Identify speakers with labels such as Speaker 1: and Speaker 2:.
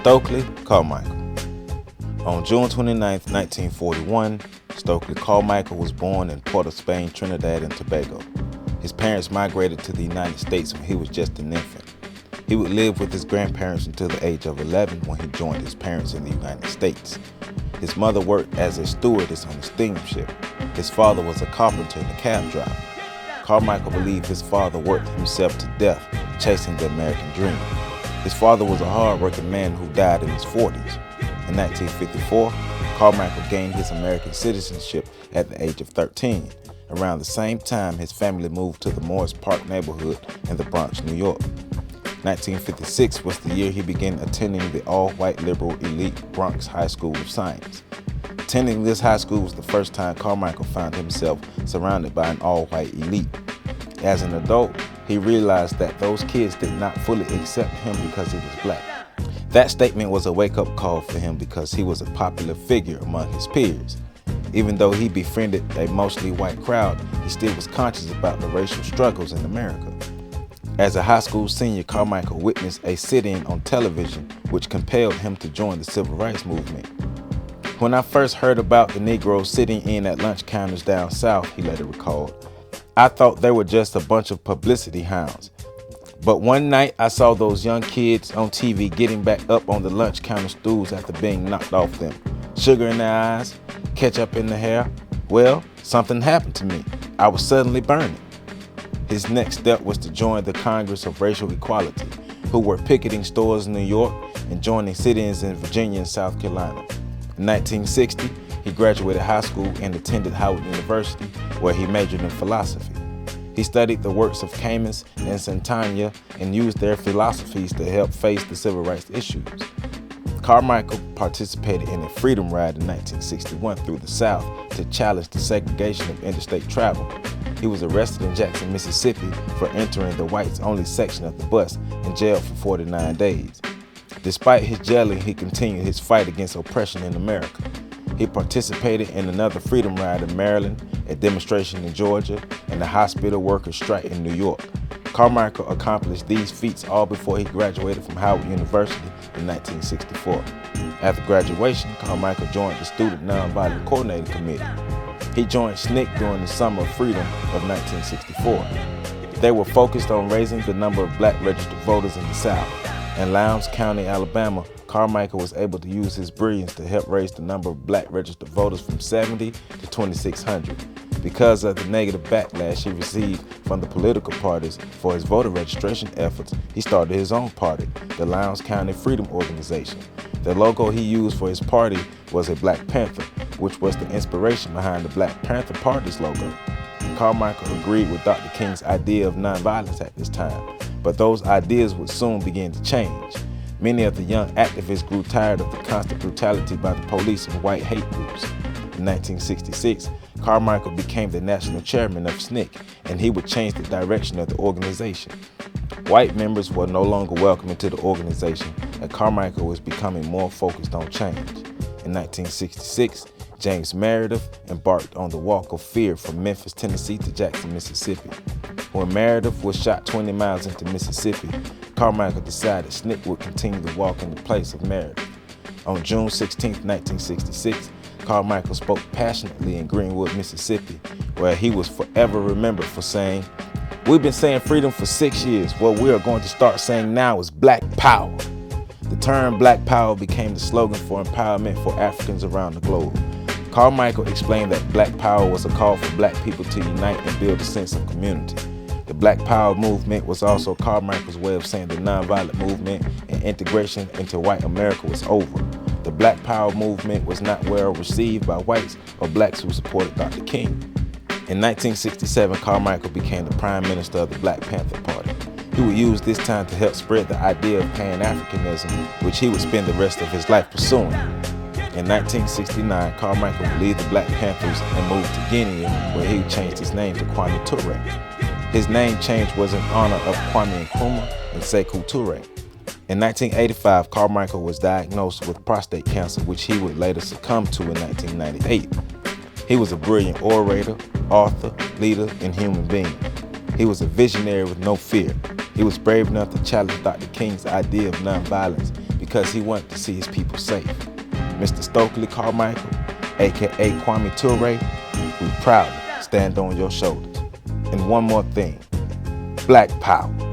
Speaker 1: Stokely Carmichael. On June 29, 1941, Stokely Carmichael was born in Port of Spain, Trinidad and Tobago. His parents migrated to the United States when he was just an infant. He would live with his grandparents until the age of 11 when he joined his parents in the United States. His mother worked as a stewardess on a steamship. His father was a carpenter and a cab driver. Carmichael believed his father worked himself to death chasing the American dream. His father was a hard-working man who died in his 40s. In 1954, Carmichael gained his American citizenship at the age of 13. Around the same time, his family moved to the Morris Park neighborhood in the Bronx, New York. 1956 was the year he began attending the all-white liberal elite Bronx High School of Science. Attending this high school was the first time Carmichael found himself surrounded by an all-white elite. As an adult, he realized that those kids did not fully accept him because he was black. That statement was a wake-up call for him because he was a popular figure among his peers. Even though he befriended a mostly white crowd, he still was conscious about the racial struggles in America. As a high school senior, Carmichael witnessed a sit-in on television which compelled him to join the civil rights movement. When I first heard about the Negroes sitting in at lunch counters down south, he later recalled, I thought they were just a bunch of publicity hounds. But one night I saw those young kids on TV getting back up on the lunch counter stools after being knocked off them. Sugar in their eyes, ketchup in the hair. Well, something happened to me. I was suddenly burning. His next step was to join the Congress of Racial Equality, who were picketing stores in New York and joining sit-ins in Virginia and South Carolina. In 1960, he graduated high school and attended Howard University, where he majored in philosophy. He studied the works of Camus and Santana and used their philosophies to help face the civil rights issues. Carmichael participated in a freedom ride in 1961 through the South to challenge the segregation of interstate travel. He was arrested in Jackson, Mississippi for entering the whites-only section of the bus and jailed for 49 days. Despite his jailing, he continued his fight against oppression in America. He participated in another freedom ride in Maryland, a demonstration in Georgia, and a hospital workers' strike in New York. Carmichael accomplished these feats all before he graduated from Howard University in 1964. After graduation, Carmichael joined the Student Nonviolent Coordinating Committee. He joined SNCC during the Summer of Freedom of 1964. They were focused on raising the number of black registered voters in the South. In Lowndes County, Alabama, Carmichael was able to use his brilliance to help raise the number of black registered voters from 70 to 2,600. Because of the negative backlash he received from the political parties for his voter registration efforts, he started his own party, the Lowndes County Freedom Organization. The logo he used for his party was a Black Panther, which was the inspiration behind the Black Panther Party's logo. Carmichael agreed with Dr. King's idea of nonviolence at this time, but those ideas would soon begin to change. Many of the young activists grew tired of the constant brutality by the police and white hate groups. In 1966, Carmichael became the national chairman of SNCC, and he would change the direction of the organization. White members were no longer welcome into the organization, and Carmichael was becoming more focused on change. In 1966, James Meredith embarked on the Walk of Fear from Memphis, Tennessee to Jackson, Mississippi. When Meredith was shot 20 miles into Mississippi, Carmichael decided SNCC would continue to walk in the place of Meredith. On June 16, 1966, Carmichael spoke passionately in Greenwood, Mississippi, where he was forever remembered for saying, "We've been saying freedom for 6 years. What we are going to start saying now is Black Power." The term Black Power became the slogan for empowerment for Africans around the globe. Carmichael explained that Black Power was a call for black people to unite and build a sense of community. The Black Power movement was also Carmichael's way of saying the nonviolent movement and integration into white America was over. The Black Power movement was not well received by whites or blacks who supported Dr. King. In 1967, Carmichael became the Prime Minister of the Black Panther Party. He would use this time to help spread the idea of Pan-Africanism, which he would spend the rest of his life pursuing. In 1969, Carmichael would leave the Black Panthers and move to Guinea, where he changed his name to Kwame Ture. His name change was in honor of Kwame Nkrumah and Sekou Toure. In 1985, Carmichael was diagnosed with prostate cancer, which he would later succumb to in 1998. He was a brilliant orator, author, leader, and human being. He was a visionary with no fear. He was brave enough to challenge Dr. King's idea of nonviolence because he wanted to see his people safe. Mr. Stokely Carmichael, aka Kwame Ture, we proudly stand on your shoulders. And one more thing, Black Power.